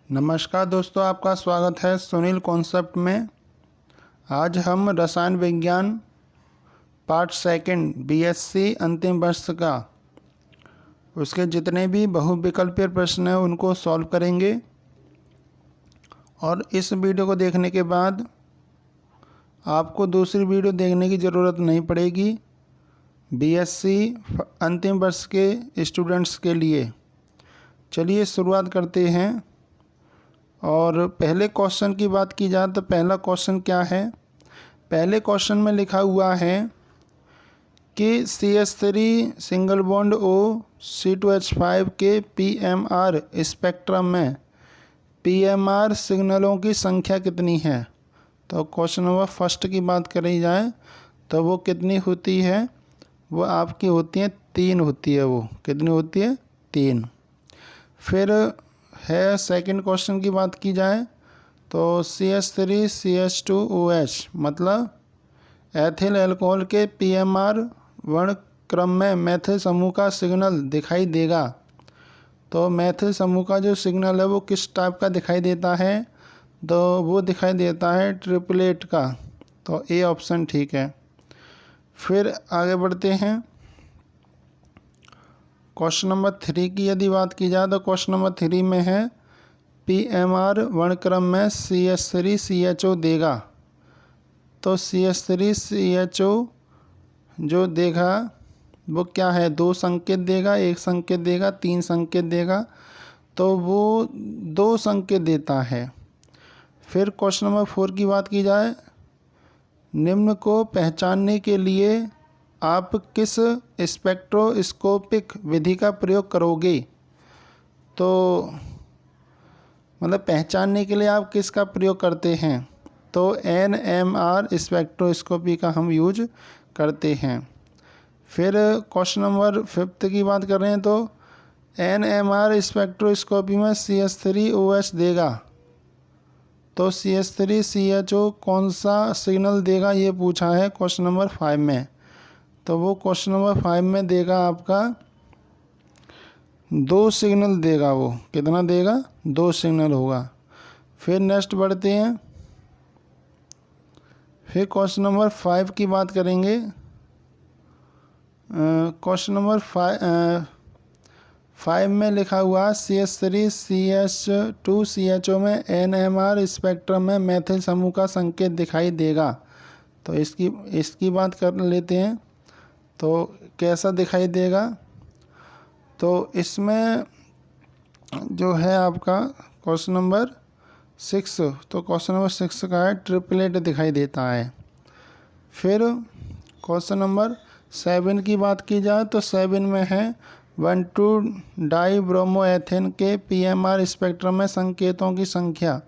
नमस्कार दोस्तों, आपका स्वागत है सुनील कॉन्सेप्ट में। आज हम रसायन विज्ञान पार्ट सेकंड बीएससी अंतिम वर्ष का उसके जितने भी बहुविकल्पीय प्रश्न हैं उनको सॉल्व करेंगे। और इस वीडियो को देखने के बाद आपको दूसरी वीडियो देखने की ज़रूरत नहीं पड़ेगी बीएससी अंतिम वर्ष के स्टूडेंट्स के लिए। चलिए शुरुआत करते हैं। और पहले क्वेश्चन की बात की जाए तो पहला क्वेश्चन क्या है। पहले क्वेश्चन में लिखा हुआ है कि CH3 single bond O C2H5 के PMR स्पेक्ट्रम में PMR सिग्नलों की संख्या कितनी है। तो क्वेश्चन नंबर फर्स्ट की बात करी जाए तो वो कितनी होती है, वो आपकी होती है 3 होती है। वो कितनी होती है 3। फिर है सेकंड क्वेश्चन की बात की जाए तो CH3 CH2OH मतलब एथिल अल्कोहल के PMR वर्णक्रम में मैथिल समूह का सिग्नल दिखाई देगा। तो मैथिल समूह का जो सिग्नल है वो किस टाइप का दिखाई देता है, तो वो दिखाई देता है ट्रिपलेट का। तो ए ऑप्शन ठीक है। फिर आगे बढ़ते हैं। क्वेश्चन नंबर 3 की यदि बात की जाए तो क्वेश्चन नंबर 3 में है PMR वर्णक्रम में CH3 CHO देगा। तो CH3 CHO जो देगा वो क्या है, 2 संकेत देगा, 1 संकेत देगा, 3 संकेत देगा। तो वो 2 संकेत देता है। फिर क्वेश्चन नंबर 4 की बात की जाए, निम्न को पहचानने के लिए आप किस स्पेक्ट्रोस्कोपिक विधि का प्रयोग करोगे। तो मतलब पहचानने के लिए आप किसका प्रयोग करते हैं, तो NMR स्पेक्ट्रोस्कोपी का हम यूज करते हैं। फिर क्वेश्चन नंबर 5 की बात कर रहे हैं तो NMR स्पेक्ट्रोस्कोपी में CH3OH देगा। तो CH3 CHO कौन सा सिग्नल देगा ये पूछा है क्वेश्चन नंबर 5 में। तो वो क्वेश्चन नंबर 5 में देगा आपका 2 सिग्नल देगा। वो कितना देगा, 2 सिग्नल होगा। फिर नेक्स्ट बढ़ते हैं। फिर क्वेश्चन नंबर 5 की बात करेंगे। क्वेश्चन नंबर 5 में लिखा हुआ CH3 CH2 CHO में NMR स्पेक्ट्रम में मैथिल समूह का संकेत दिखाई देगा। तो इसकी बात कर लेते हैं। तो कैसा दिखाई देगा, तो इसमें जो है आपका क्वेश्चन नंबर 6, तो क्वेश्चन नंबर 6 का है ट्रिपलेट दिखाई देता है। फिर क्वेश्चन नंबर 7 की बात की जाए तो 7 में है 1,2-डाई-ब्रोमोएथेन के PMR स्पेक्ट्रम में संकेतों की संख्या।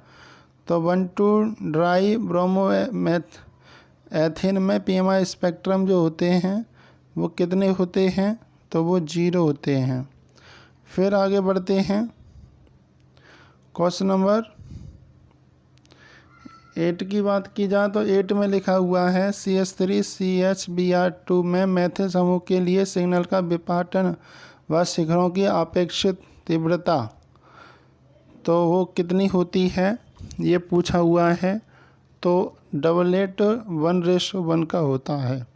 तो 1,2-डाई-ब्रोमोएथेन में PMR स्पेक्ट्रम जो होते हैं वो कितने होते हैं, तो वो 0 होते हैं। फिर आगे बढ़ते हैं। क्वेश्चन नंबर 8 की बात की जाए तो 8 में लिखा हुआ है CH3 CHBr2 में मैथिल समूह के लिए सिग्नल का विपाटन व शिखरों की अपेक्षित तीव्रता तो वो कितनी होती है ये पूछा हुआ है। तो 8:1:1 का होता है,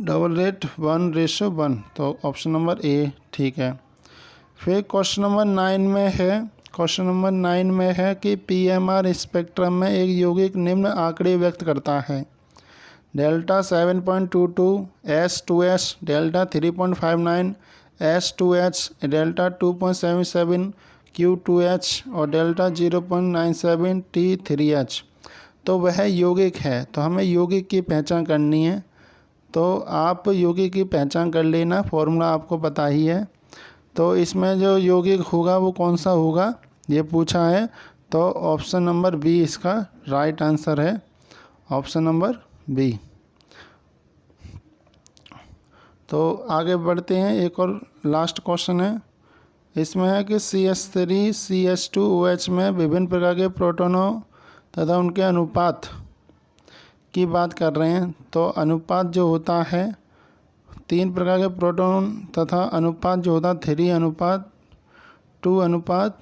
8:1:1। तो ऑप्शन नंबर ए ठीक है। फिर क्वेश्चन नंबर 9 में है कि PMR स्पेक्ट्रम में एक यौगिक निम्न आंकड़े व्यक्त करता है। Delta 7.22 S2H, delta 3.59 S2H, delta 2.77 Q2H और डेल्टा 0.97 T3H। तो वह यौगिक है। तो हमें यौगिक की पहचान करनी है। तो आप यौगिक की पहचान कर लेना, फॉर्मूला आपको पता ही है। तो इसमें जो यौगिक होगा वो कौन सा होगा ये पूछा है। तो ऑप्शन नंबर बी इसका राइट आंसर है, ऑप्शन नंबर बी। तो आगे बढ़ते हैं। एक और लास्ट क्वेश्चन है। इसमें है कि CH3 CH2OH में विभिन्न प्रकार के प्रोटोनों तथा उनके अनुपात की बात कर रहे हैं। तो अनुपात जो होता है 3 प्रकार के प्रोटॉन तथा अनुपात जो होता है 3:2:1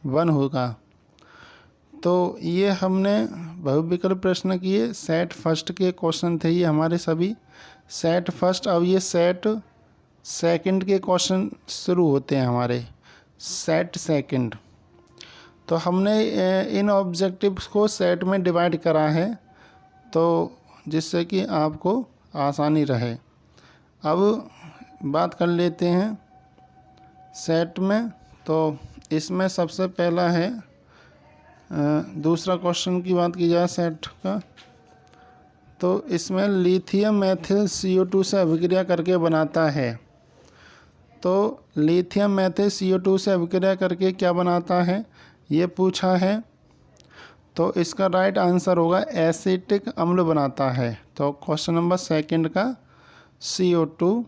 1 होगा। तो ये हमने बहुविकल्प प्रश्न किए। सेट फर्स्ट के क्वेश्चन थे ये हमारे सभी, सेट फर्स्ट। अब ये सेट सेकंड के क्वेश्चन शुरू होते हैं हमारे, सेट सेकंड। तो हमने इन ऑब्जेक्टिव्स को सेट में डिवाइड करा है, तो जिससे कि आपको आसानी रहे। अब बात कर लेते हैं सेट में। तो इसमें सबसे पहला है दूसरा क्वेश्चन की बात की जाए सेट का, तो इसमें लिथियम मेथिल CO2 से अभिक्रिया करके बनाता है। तो लिथियम मेथिल CO2 से अभिक्रिया करके क्या बनाता है ये पूछा है। तो इसका राइट आंसर होगा एसिटिक अम्ल बनाता है। तो क्वेश्चन नंबर सेकंड का CO2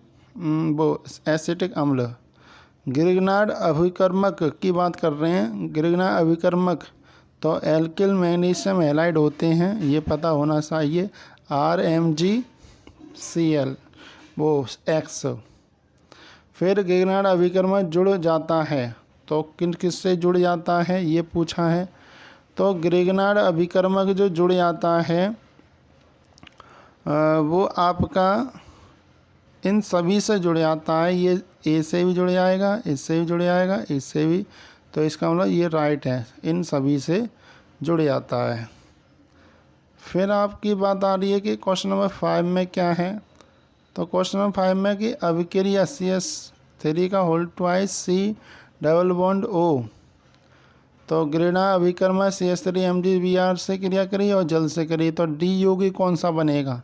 वो एसिटिक अम्ल। ग्रिग्नार्ड अभिकर्मक की बात कर रहे हैं। ग्रिग्नार्ड अभिकर्मक तो एल्किल मैग्नीशियम हैलाइड होते हैं, ये पता होना चाहिए। RMgCl वो X। फिर ग्रिग्नार्ड अभिकर्मक जुड़ जाता है, तो किन किससे जुड़ जाता है ये पूछा है। तो ग्रिग्नार्ड अभिकर्मक जो जुड़ जाता है वो आपका इन सभी से जुड़ जाता है। ये ए से भी जुड़ जाएगा, इससे भी जुड़ जाएगा, इससे भी। तो इसका मतलब ये राइट है, इन सभी से जुड़ जाता है। फिर आपकी बात आ रही है कि क्वेश्चन नंबर 5 में क्या है। तो क्वेश्चन नंबर 5 में कि अभिक्रिया CH3 का whole twice C double bond O। तो ग्रिग्नार्ड अभिकर्मक CH3MgBr से क्रिया करी और जल से करी, तो डी यौगिक कौन सा बनेगा।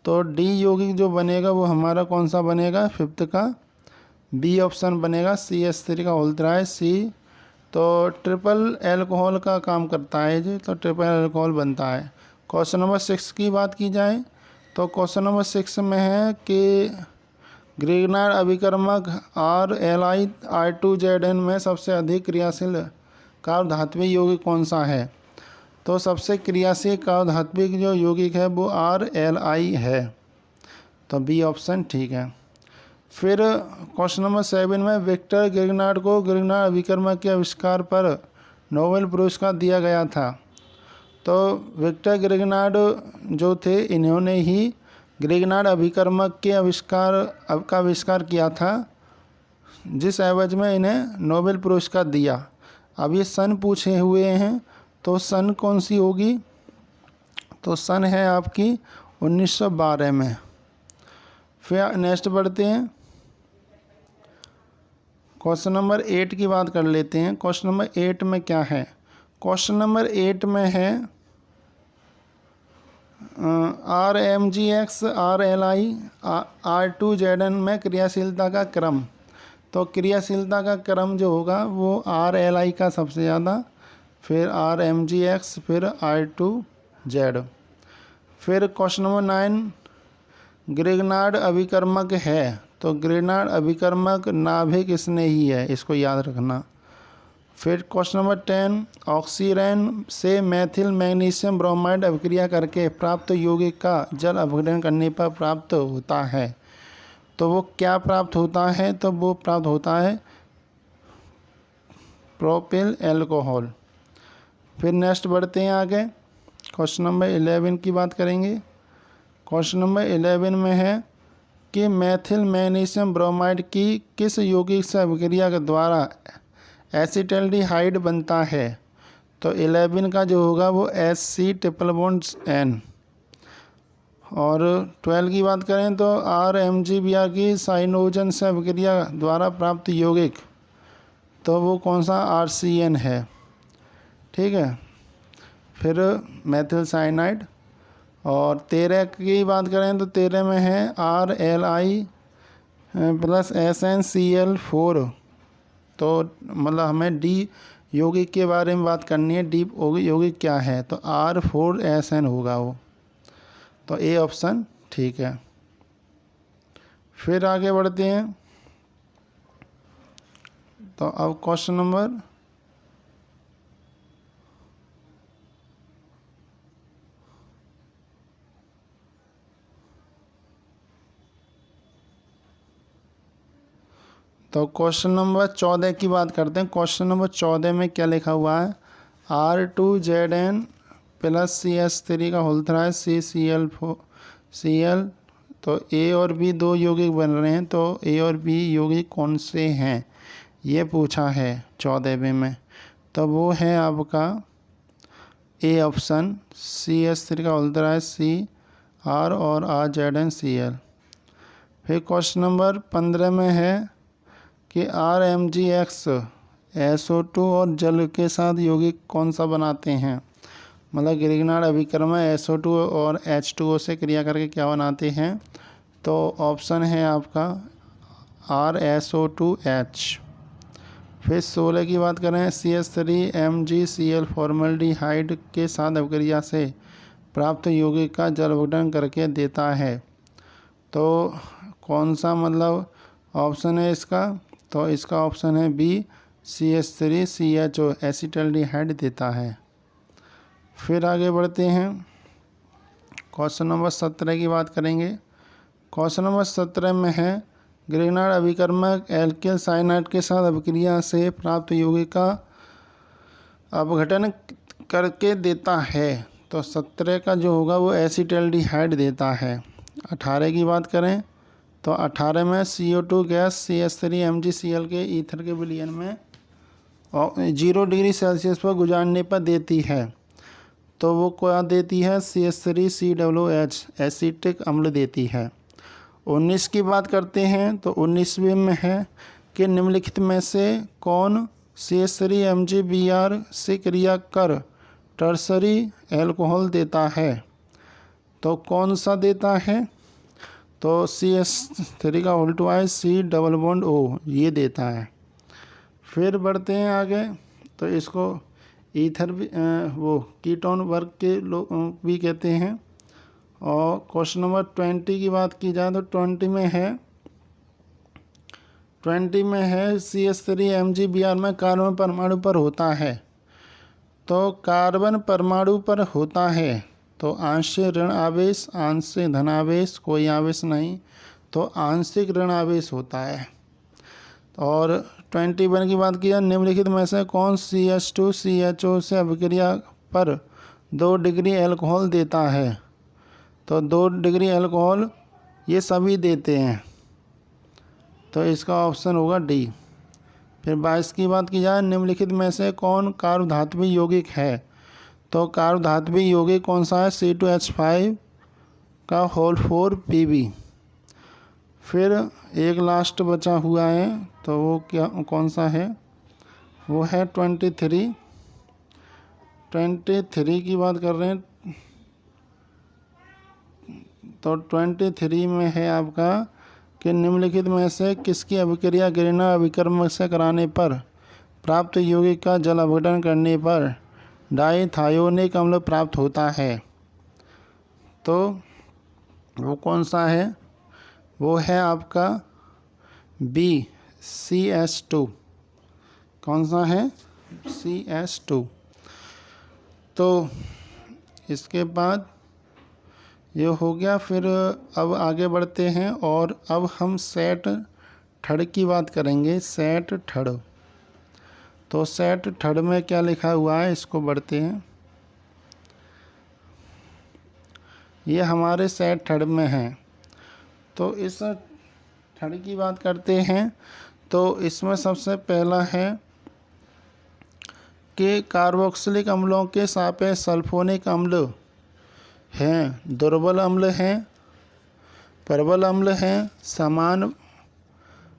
तो डी यौगिक जो बनेगा वो हमारा कौन सा बनेगा, फिफ्थ का बी ऑप्शन बनेगा, CH3 का होल ट्वाइस C। तो ट्रिपल एल्कोहल का काम करता है जी, तो ट्रिपल एल्कोहल बनता है। क्वेश्चन नंबर 6 की बात की जाए, तो क्वेश्चन नंबर 6 में है कि ग्रिग्नार्ड अभिकर्मक RLi2ZN में सबसे अधिक क्रियाशील कार्बधात्विक यौगिक कौन सा है। तो सबसे क्रियाशील कार्बधात्विक जो यौगिक है वो RLi है, तो बी ऑप्शन ठीक है। फिर क्वेश्चन नंबर 7 में विक्टर ग्रिग्नार्ड को ग्रिग्नार्ड अभिकर्मक के आविष्कार पर नोबेल पुरस्कार दिया गया था। तो विक्टर ग्रिग्नार्ड जो थे इन्होंने ही ग्रिग्नार्ड अभिकर्मक के आविष्कार किया था, जिस एवज में इन्हें नोबेल पुरस्कार दिया। अब ये सन पूछे हुए हैं, तो सन कौन सी होगी। तो सन है आपकी 1912 में। फिर नेक्स्ट बढ़ते हैं, क्वेश्चन नंबर 8 की बात कर लेते हैं। क्वेश्चन नंबर 8 में क्या है। क्वेश्चन नंबर 8 में है RMgX RLi R2ZN में क्रियाशीलता का क्रम। तो क्रियाशीलता का क्रम जो होगा वो RLi का सबसे ज़्यादा, फिर RMgX, फिर R2Z। फिर क्वेश्चन नंबर 9 ग्रिग्नार्ड अभिकर्मक है। तो ग्रिग्नार्ड अभिकर्मक नाभिक इसने ही है, इसको याद रखना। फिर क्वेश्चन नंबर 10 ऑक्सीरेन से मेथिल मैग्नीशियम ब्रोमाइड अभिक्रिया करके प्राप्त यौगिक का जल अपघटन करने पर प्राप्त होता है। तो वो क्या प्राप्त होता है, तो वो प्राप्त होता है प्रोपिल एल्कोहल। फिर नेक्स्ट बढ़ते हैं आगे, क्वेश्चन नंबर 11 की बात करेंगे। क्वेश्चन नंबर 11 में है कि मेथिल मैग्नीशियम ब्रोमाइड की किस यौगिक से अभिक्रिया के द्वारा एसिटल्डिहाइड बनता है। तो 11 का जो होगा वो SC ट्रिपल बॉन्ड N। और 12 की बात करें तो RMgBr की साइनोजन से अभिक्रिया द्वारा प्राप्त यौगिक, तो वो कौन सा RCN है, ठीक है। फिर मेथिल साइनाइड। और 13 की बात करें तो 13 में है RLi प्लस SnCl4। तो मतलब हमें डी यौगिक के बारे में बात करनी है, डी यौगिक क्या है, तो R4SN होगा वो, तो ए ऑप्शन ठीक है। फिर आगे बढ़ते हैं, तो अब क्वेश्चन नंबर तो क्वेश्चन नंबर 14 की बात करते हैं। क्वेश्चन नंबर 14 में क्या लिखा हुआ है, R2Zn प्लस CH3 का होल थ्रा है CCl। तो ए और बी दो यौगिक बन रहे हैं, तो ए और बी यौगिक कौन से हैं ये पूछा है 14वें में। तो वो है आपका ए ऑप्शन, CH3 का होल थ्रा है CR और RZnCl। फिर क्वेश्चन नंबर 15 में है कि RMgX SO2 और जल के साथ यौगिक कौन सा बनाते हैं, मतलब ग्रिग्नार्ड अभिकर्मक SO2 और H2O से क्रिया करके क्या बनाते हैं। तो ऑप्शन है आपका RSO2H। फिर 16 की बात करें, CH3MgCl फॉर्मल्डिहाइड के साथ अभिक्रिया से प्राप्त यौगिक का जल अपघटन करके देता है। तो कौन सा मतलब ऑप्शन है इसका, तो इसका ऑप्शन है बी, CH3CHO एसिटल्डिहाइड देता है। फिर आगे बढ़ते हैं, क्वेश्चन नंबर 17 की बात करेंगे। क्वेश्चन नंबर 17 में है ग्रिग्नार्ड अभिकर्मक एल्किल साइनाइड के साथ अभिक्रिया से प्राप्त यौगिक का अपघटन करके देता है। तो 17 का जो होगा वो एसिटल्डिहाइड देता है। 18 की बात करें तो 18 में CO2 गैस CH3MgCl के ईथर के विलयन में 0 डिग्री सेल्सियस पर गुजारने पर देती है। तो वो क्या देती है, CH3COOH एसिटिक अम्ल देती है। 19 की बात करते हैं तो 19वें में है कि निम्नलिखित में से कौन CH3MgBr से क्रिया कर टर्सरी एल्कोहल देता है। तो कौन सा देता है, तो CH3 का होल टू है C डबल बॉन्ड O ये देता है। फिर बढ़ते हैं आगे, तो इसको ईथर भी वो कीटोन वर्ग के लोग भी कहते हैं। और क्वेश्चन नंबर 20 की बात की जाए तो 20 में है CH3MgBr में कार्बन परमाणु पर होता है। तो कार्बन परमाणु पर होता है तो आंशिक ऋण आवेश, आंशिक धन आवेश, कोई आवेश नहीं, तो आंशिक ऋण आवेश होता है। और 21 की बात की जाए, निम्नलिखित में से कौन CH2CHO से अभिक्रिया पर 2 डिग्री एल्कोहल देता है। तो 2 डिग्री एल्कोहल ये सभी देते हैं, तो इसका ऑप्शन होगा डी। फिर 22 की बात की जाए, निम्नलिखित में से कौन कार्बधात्वी यौगिक है। तो कार्बधात्वी यौगिक कौन सा है, C2H5 का होल 4 Pb। फिर एक लास्ट बचा हुआ है, तो वो क्या कौन सा है, वो है 23 की बात कर रहे हैं। तो 23 में है आपका कि निम्नलिखित में से किसकी अभिक्रिया ग्रिग्नार्ड अभिकर्मक से कराने पर प्राप्त यौगिक का जल अपघटन करने पर डाईथायोनिक अम्ल प्राप्त होता है। तो वो कौन सा है, वो है आपका बी, CH2। कौन सा है, CH2। तो इसके बाद ये हो गया। फिर अब आगे बढ़ते हैं और अब हम सेट थर्ड की बात करेंगे। सेट थर्ड, तो सेट थर्ड में क्या लिखा हुआ है इसको बढ़ते हैं। ये हमारे सेट थर्ड में है। तो इस थर्ड की बात करते हैं तो इसमें सबसे पहला है कि कार्बोक्सिलिक अम्लों के सापेक्ष सल्फोनिक अम्ल हैं, दुर्बल अम्ल हैं, प्रबल अम्ल हैं,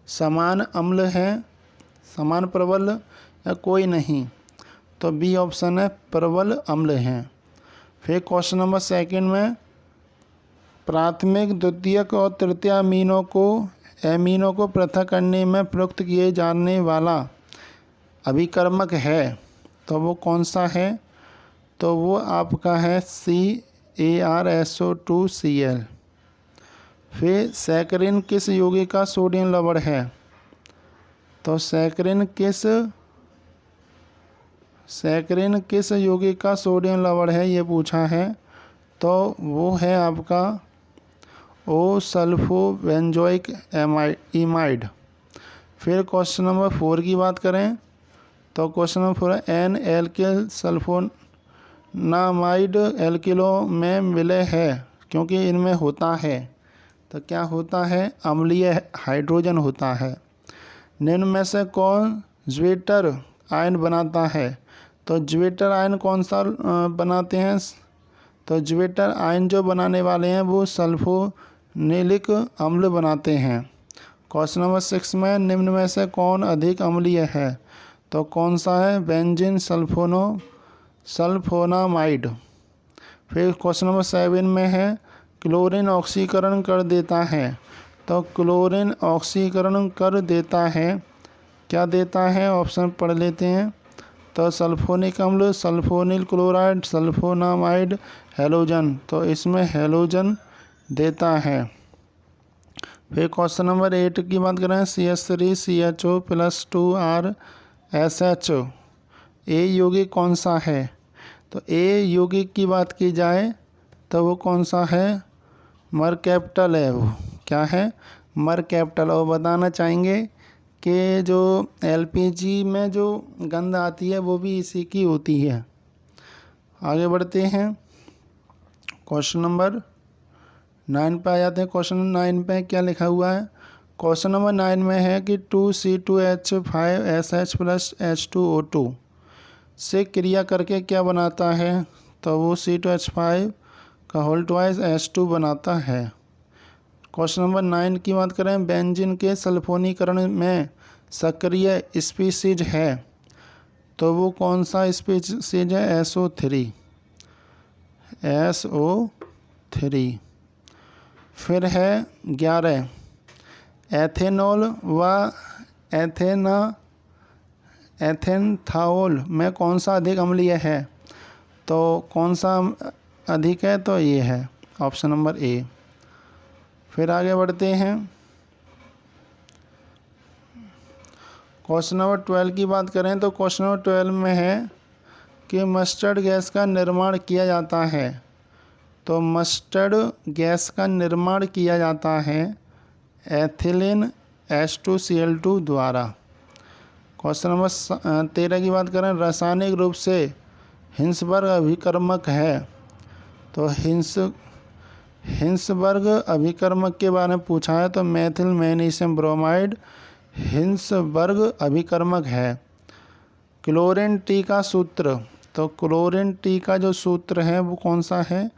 समान अम्ल हैं, समान प्रबल या कोई नहीं। तो बी ऑप्शन है, प्रबल अम्ल हैं। फिर क्वेश्चन नंबर 2 में प्राथमिक, द्वितीयक और तृतीय एमीनों को पृथक करने में प्रयुक्त किए जाने वाला अभिकर्मक है। तो वो कौन सा है, तो वो आपका है CaRSO2Cl। फिर सैकरिन किस यौगिक का सोडियम लवण है। तो सैकरिन किस यौगिक का सोडियम लवण है ये पूछा है। तो वो है आपका O सल्फोबेंजोइक इमाइड। फिर क्वेश्चन नंबर 4 की बात करें तो question number 4 N alkyl sulfonamide एल्किलो में मिले है क्योंकि इनमें होता है, तो क्या होता है, अम्लीय हाइड्रोजन होता है। निम्न में से कौन ज्वेटर आयन बनाता है, तो ज्वेटर आयन कौन सा बनाते हैं, तो ज्वेटर आयन जो बनाने वाले हैं वो सल्फोनिलिक अम्ल बनाते हैं। क्वेश्चन नंबर 6 में निम्न में से कौन अधिक अम्लीय है, तो कौन सा है, बेंजीन सल्फोनामाइड। फिर क्वेश्चन नंबर 7 में है क्लोरीन ऑक्सीकरण कर देता है, तो क्लोरीन ऑक्सीकरण कर देता है, क्या देता है, ऑप्शन पढ़ लेते हैं। तो सल्फोनिक अम्ल, सल्फोनिल क्लोराइड, सल्फोनामाइड, हैलोजन, तो इसमें हैलोजन देता है। फिर क्वेश्चन नंबर 8 की बात करें CH3CHO+2R SH ए यौगिक कौन सा है, तो ए यौगिक की बात की जाए तो वो कौन सा है, मरकैपिटल है, वो क्या है, मरकैपिटल। और बताना चाहेंगे कि जो एलपीजी में जो गंध आती है वो भी इसी की होती है। आगे बढ़ते हैं, क्वेश्चन नंबर 9 पे आ जाते हैं। क्वेश्चन नंबर 9 पे क्या लिखा हुआ है, क्वेश्चन नंबर 9 में है कि 2C2H5SH+H2O2 से क्रिया करके क्या बनाता है, तो वो C2H5 का होल ट्वाइस H2 बनाता है। क्वेश्चन नंबर 9 की बात करें, बेंजीन के सल्फोनीकरण में सक्रिय स्पीसीज है, तो वो कौन सा स्पीसीज है, SO3। फिर है 11 एथेनॉल व एथेनथाओल में कौन सा अधिक अम्लीय है, तो कौन सा अधिक है, तो ये है ऑप्शन नंबर ए। फिर आगे बढ़ते हैं, क्वेश्चन नंबर 12 की बात करें तो क्वेश्चन नंबर 12 में है कि मस्टर्ड गैस का निर्माण किया जाता है, तो मस्टर्ड गैस का निर्माण किया जाता है एथिलीन H2Cl2 द्वारा। क्वेश्चन नंबर 13 की बात करें, रासायनिक रूप से हिंसबर्ग अभिकर्मक है, तो हिंसबर्ग अभिकर्मक के बारे में पूछा है, तो मेथिल मैग्नीशियम ब्रोमाइड हिंसबर्ग अभिकर्मक है। क्लोरीन टी का सूत्र, तो क्लोरीन टी का जो सूत्र है वो कौन सा है,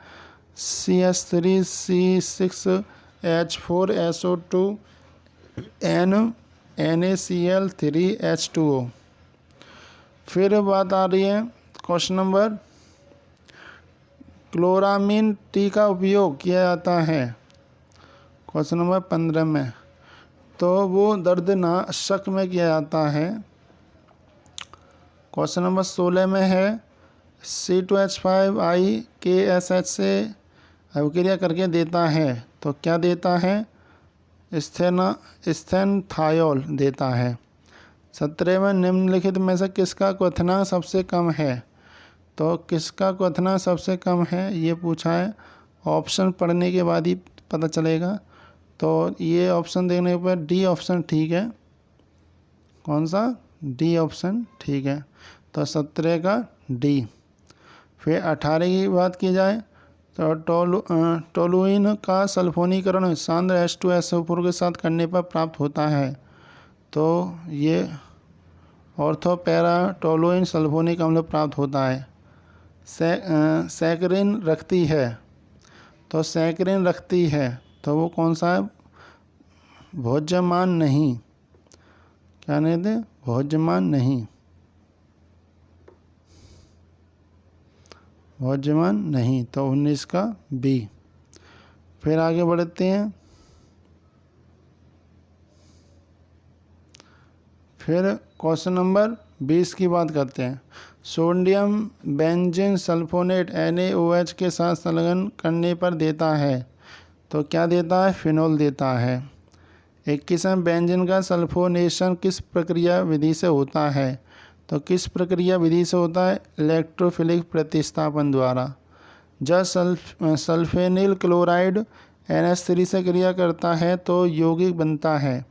CH3C6H4SO2 NaCl3H2O। फिर बात आ रही है क्वेश्चन नंबर, क्लोरामीन टी का उपयोग किया जाता है क्वेश्चन नंबर 15 में, तो वो दर्दनाशक में किया जाता है। क्वेश्चन नंबर 16 में है C2H5IKSH से अभिक्रिया करके देता है, तो क्या देता है, स्थेनथायोल देता है। 17 में निम्नलिखित में से किसका क्वथनांक सबसे कम है, तो किसका क्वथनांक सबसे कम है ये पूछा है। ऑप्शन पढ़ने के बाद ही पता चलेगा, तो ये ऑप्शन देखने पर डी ऑप्शन ठीक है। कौन सा, डी ऑप्शन ठीक है, तो 17 का डी। फिर 18 की बात की जाए तो टोलुइन का सल्फोनीकरण सांद्र H2SO4 के साथ करने पर प्राप्त होता है, तो ये ऑर्थोपैरा टोलुइन सल्फोनिक अम्ल प्राप्त होता है। सैकरिन रखती है, तो सैकरिन रखती है, तो वो कौन सा है, भोज्यमान नहीं, क्या नहीं थे, भोज्यमान नहीं, भोज्यमान नहीं, तो 19 का बी। फिर आगे बढ़ते हैं, फिर क्वेश्चन नंबर 20 की बात करते हैं। सोडियम बेंजीन सल्फोनेट NaOH के साथ संलग्न करने पर देता है, तो क्या देता है, फिनोल देता है। 21 बेंजीन का सल्फोनेशन किस प्रक्रिया विधि से होता है, तो किस प्रक्रिया विधि से होता है, इलेक्ट्रोफिलिक प्रतिस्थापन द्वारा। जब सल्फेनिल क्लोराइड NH3 से क्रिया करता है तो यौगिक बनता है,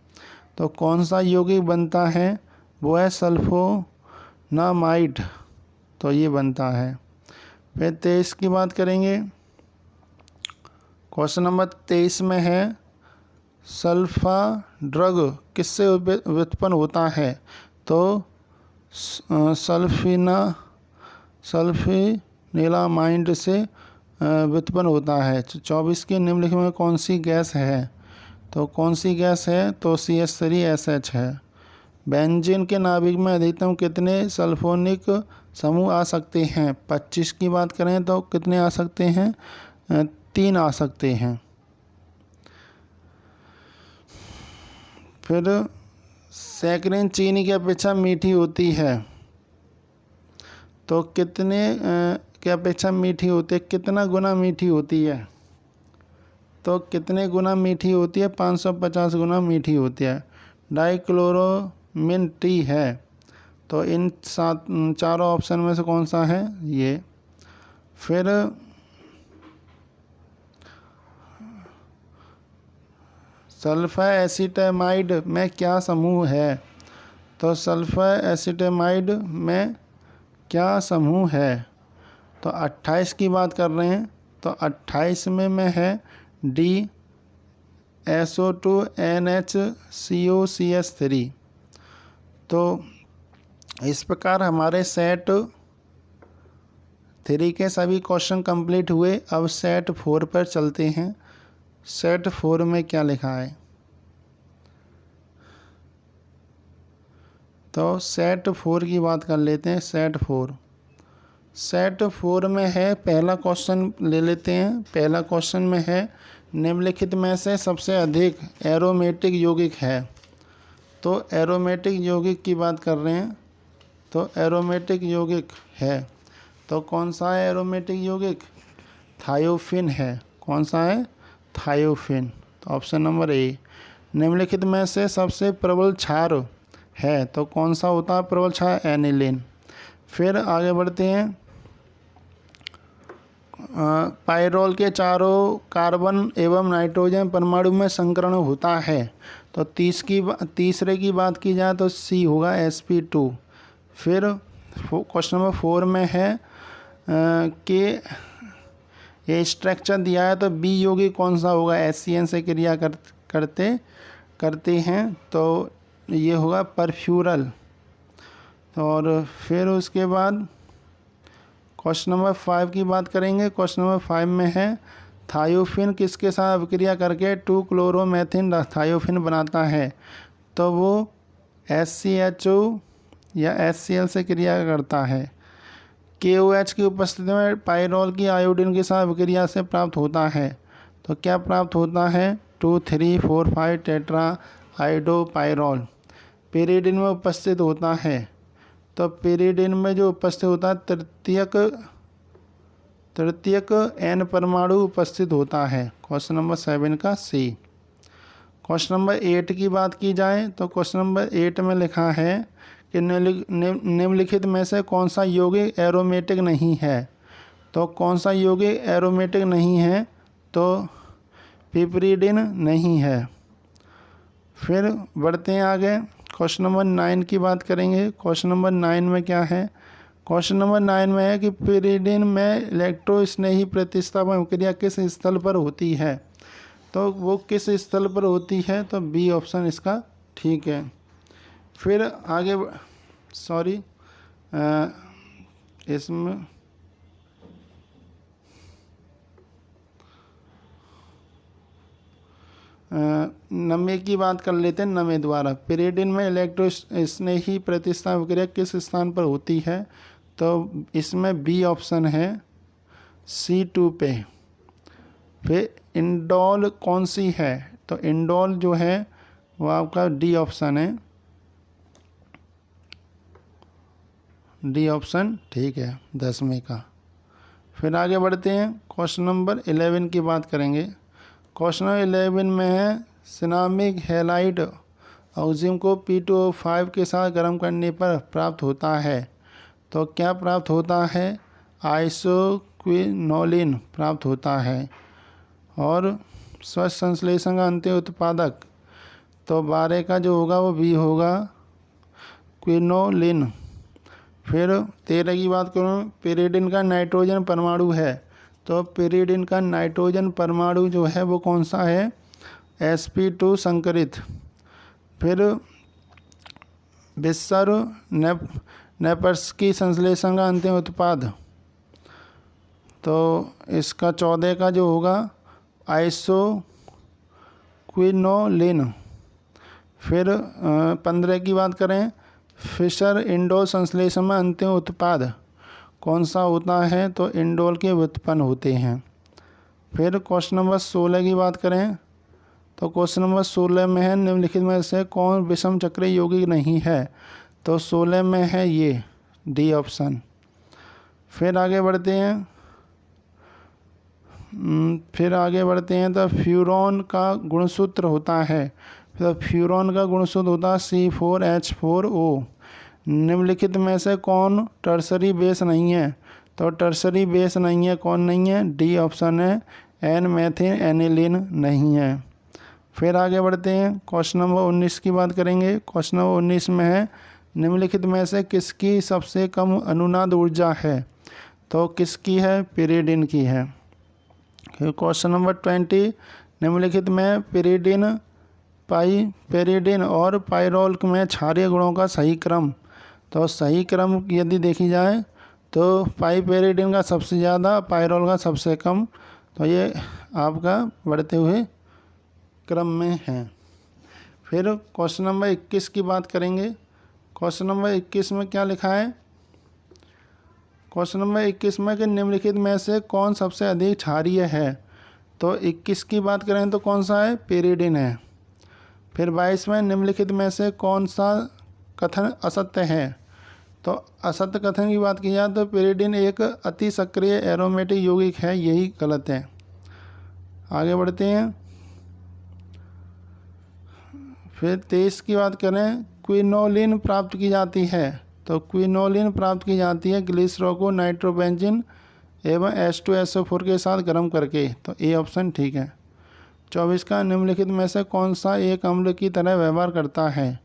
तो कौन सा यौगिक बनता है, वो है सल्फोनामाइड, तो ये बनता है। फिर 23 की बात करेंगे। क्वेश्चन नंबर 23 में है सल्फा ड्रग किससे व्युत्पन्न होता है, तो सल्फिनिलामाइड से व्युत्पन्न होता है। 24 के निम्नलिखित में कौन सी गैस है, तो कौन सी गैस है, तो CH3SH है। बेंजीन के नाभिक में अधिकतम कितने सल्फोनिक समूह आ सकते हैं। 25 की बात करें तो कितने आ सकते हैं, 3 आ सकते हैं। फिर सैकरीन चीनी की अपेक्षा मीठी होती है, तो कितने की अपेक्षा मीठी होती है, कितना गुना मीठी होती है, तो कितने गुना मीठी होती है, 550 गुना मीठी होती है। डाइक्लोरोमिन टी है, तो इन चारों ऑप्शन में से कौन सा है, ये। फिर सल्फर एसिटेमाइड में क्या समूह है, तो सल्फर एसिटेमाइड में क्या समूह है, तो 28 की बात कर रहे हैं, तो 28 में है DSO2NHCOCH3। तो इस प्रकार हमारे सेट 3 के सभी क्वेश्चन कंप्लीट हुए। अब सेट 4 पर चलते हैं। सेट 4 में क्या लिखा है, तो सेट 4 की बात कर लेते हैं। सेट 4 में है, पहला क्वेश्चन ले लेते हैं। पहला क्वेश्चन में है निम्नलिखित में से सबसे अधिक एरोमेटिक यौगिक है, तो एरोमेटिक यौगिक की बात कर रहे हैं, तो एरोमेटिक यौगिक है, तो कौन सा है एरोमेटिक यौगिक, थायोफिन है। कौन सा है, थायोफिन, तो ऑप्शन नंबर ए। निम्नलिखित में से सबसे प्रबल क्षार है, तो कौन सा होता है प्रबल क्षार, एनिलीन। फिर आगे बढ़ते हैं। पायरोल के चारों कार्बन एवं नाइट्रोजन परमाणु में संकरण होता है, तो तीसरे की बात की जाए तो सी होगा, sp2। फिर क्वेश्चन नंबर 4 में है कि ये स्ट्रक्चर दिया है, तो बी यौगिक कौन सा होगा, HCN से क्रिया करते हैं, तो ये होगा परफ्यूरल। और फिर उसके बाद क्वेश्चन नंबर 5 की बात करेंगे। क्वेश्चन नंबर 5 में है थायोफिन किसके साथ अभिक्रिया करके 2-क्लोरोमेथिन थायोफिन बनाता है, तो वो SCHO या HCl से क्रिया करता है। KOH की उपस्थिति में पायरोल की आयोडीन के साथ अभिक्रिया से प्राप्त होता है, तो क्या प्राप्त होता है, 2,3,4,5 टेट्रा आइडोपायरोल। पेरिडिन में उपस्थित होता है, तो पेरिडिन में जो उपस्थित होता है तृतीयक N परमाणु उपस्थित होता है। क्वेश्चन नंबर 7 का सी। क्वेश्चन नंबर 8 की बात की जाए तो क्वेश्चन नंबर 8 में लिखा है कि निम्नलिखित में से कौन सा यौगिक एरोमेटिक नहीं है, तो कौन सा यौगिक एरोमेटिक नहीं है, तो पिपरीडिन नहीं है। फिर बढ़ते हैं आगे। क्वेश्चन नंबर 9 की बात करेंगे। क्वेश्चन नंबर 9 में क्या है, क्वेश्चन नंबर 9 में है कि पिरिडिन में इलेक्ट्रोस्नेही प्रतिस्थापन क्रिया किस स्थल पर होती है, तो वो किस स्थल पर होती है, तो बी ऑप्शन इसका ठीक है। फिर आगे इसमें नमे की बात कर लेते हैं। नमे द्वारा पिरिडिन में इलेक्ट्रोस्नेही प्रतिस्थापन क्रिया किस स्थान पर होती है, तो इसमें बी ऑप्शन है, C2 पे। फिर इंडोल कौन सी है, तो इंडोल जो है वो आपका डी ऑप्शन है, डी ऑप्शन ठीक है 10वें का। फिर आगे बढ़ते हैं। क्वेश्चन नंबर 11 की बात करेंगे। क्वेश्चन नंबर 11 में है सिनामिक हैलाइड ऑक्सीजन को P2O5 के साथ गर्म करने पर प्राप्त होता है, तो क्या प्राप्त होता है, आइसोक्विनोलिन प्राप्त होता है। और स्वच्छ संश्लेषण का अंतिम उत्पादक तो 12 का जो होगा वो बी होगा क्विनोलिन। फिर 13 की बात करूँ, पिरिडिन का नाइट्रोजन परमाणु है, तो पिरिडिन का नाइट्रोजन परमाणु जो है वो कौन सा है, sp2 संकरित। फिर बिस्सर नेपर्स्की संश्लेषण का अंतिम उत्पाद, तो इसका 14 का जो होगा आइसोक्विनोलिन। फिर 15 की बात करें, फिशर इंडोल संश्लेषण में अंतिम उत्पाद कौन सा होता है, तो इंडोल के व्युत्पन्न होते हैं। फिर क्वेश्चन नंबर 16 की बात करें, तो क्वेश्चन नंबर 16 में है निम्नलिखित में से कौन विषम चक्रीय यौगिक नहीं है, तो 16 में है ये डी ऑप्शन। फिर आगे बढ़ते हैं, तो फ्यूरॉन का गुणसूत्र होता है, तो फ्यूरॉन का गुणसूत्र होता है C4H4O। निम्नलिखित में से कौन टर्सरी बेस नहीं है, तो टर्सरी बेस नहीं है, कौन नहीं है, डी ऑप्शन है, एन मेथिन एनिलीन नहीं है। फिर आगे बढ़ते हैं, क्वेश्चन नंबर 19 की बात करेंगे। क्वेश्चन नंबर 19 में है निम्नलिखित में से किसकी सबसे कम अनुनाद ऊर्जा है, तो किसकी है, पिरिडिन की है। फिर क्वेश्चन नंबर 20, निम्नलिखित में पेरिडिन और पाइरोल में क्षारीय गुणों का सही क्रम, तो सही क्रम यदि देखी जाए तो पाइपेरिडिन का सबसे ज़्यादा, पाइरोल का सबसे कम, तो ये आपका बढ़ते हुए क्रम में है। फिर क्वेश्चन नंबर 21 की बात करेंगे। क्वेश्चन नंबर 21 में क्या लिखा है, क्वेश्चन नंबर 21 में कि निम्नलिखित में से कौन सबसे अधिक क्षारीय है, तो 21 की बात करें तो कौन सा है, पेरिडिन है। फिर 22 में निम्नलिखित में से कौन सा कथन असत्य है, तो असत्य कथन की बात की जाए तो पेरिडिन एक अति सक्रिय एरोमेटिक यौगिक है, यही गलत है। आगे बढ़ते हैं, फिर 23 की बात करें, क्विनोलिन प्राप्त की जाती है, तो क्विनोलिन प्राप्त की जाती है ग्लिसरॉल को नाइट्रोबेंजीन एवं H2SO4 के साथ गर्म करके, तो ए ऑप्शन ठीक है। 24 का निम्नलिखित में से कौन सा एक अम्ल की तरह व्यवहार करता है,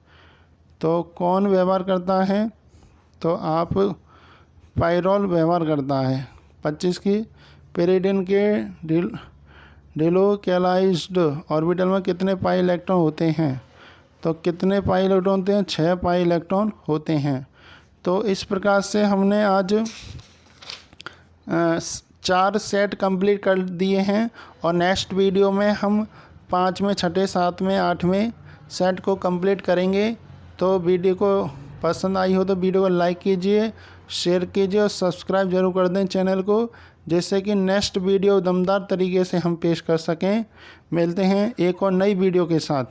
तो कौन व्यवहार करता है, तो आप पाइरोल व्यवहार करता है। 25 की पेरिडिन के डिलोकेलाइज्ड ऑर्बिटल में कितने पाई इलेक्ट्रॉन होते हैं, तो कितने पाई इलेक्ट्रॉन होते हैं, 6 पाई इलेक्ट्रॉन होते हैं। तो इस प्रकार से हमने आज 4 सेट कंप्लीट कर दिए हैं और नेक्स्ट वीडियो में हम 5वें, 6ठे, 7वें, 8वें सेट को कंप्लीट करेंगे। तो वीडियो को पसंद आई हो तो वीडियो को लाइक कीजिए, शेयर कीजिए और सब्सक्राइब जरूर कर दें चैनल को, जिससे कि नेक्स्ट वीडियो दमदार तरीके से हम पेश कर सकें। मिलते हैं एक और नई वीडियो के साथ।